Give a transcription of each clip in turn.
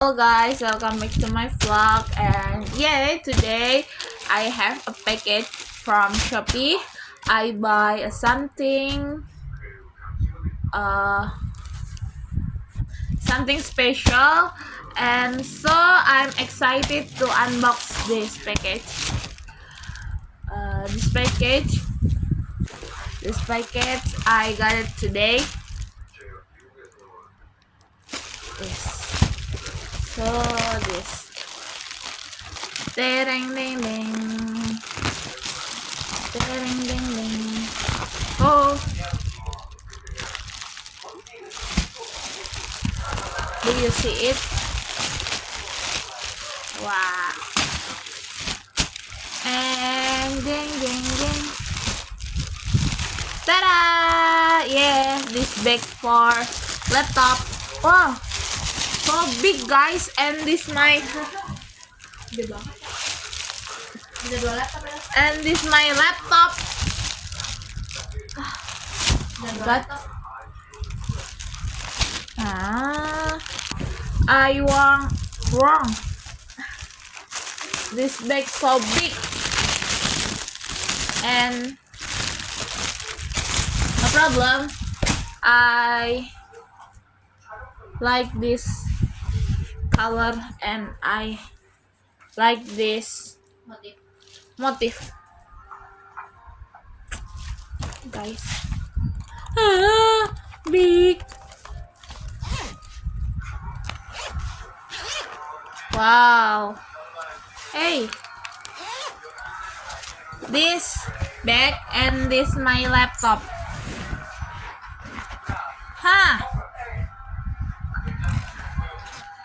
Hello guys, welcome back to my vlog. And today I have a package from Shopee. I buy uh something special, and so I'm excited to unbox this package. This package I got it today. Yes. So this. Ding ding ding. Ding ding ding. Oh, do you see it? Wow. And ding ding ding. Ta-da! Yeah, this bag for laptop. Wow, so big guys, and this my my laptop. But I want wrong. This bag so big, and no problem. I like this color, and I like this motif, guys. Big. Wow. Hey, this bag and this my laptop.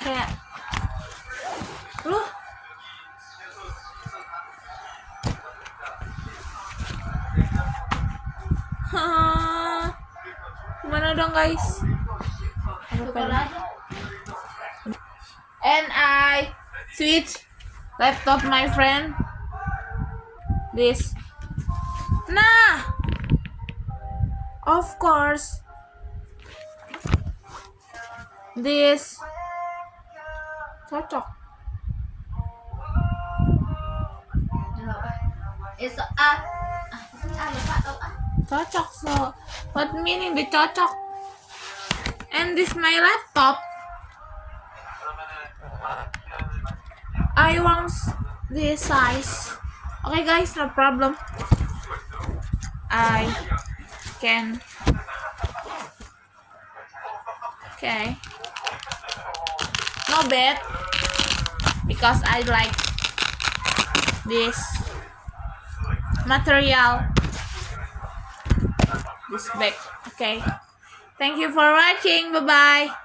Kayak lu gimana dong guys? And I switch laptop my friend this. Nah, of course this cocok. Cocok. So what meaning the cocok? And this my laptop. I want this size. Okay guys, no problem. I can. Okay. No bad, because I like this material, this bag. Okay. Thank you for watching. Bye bye.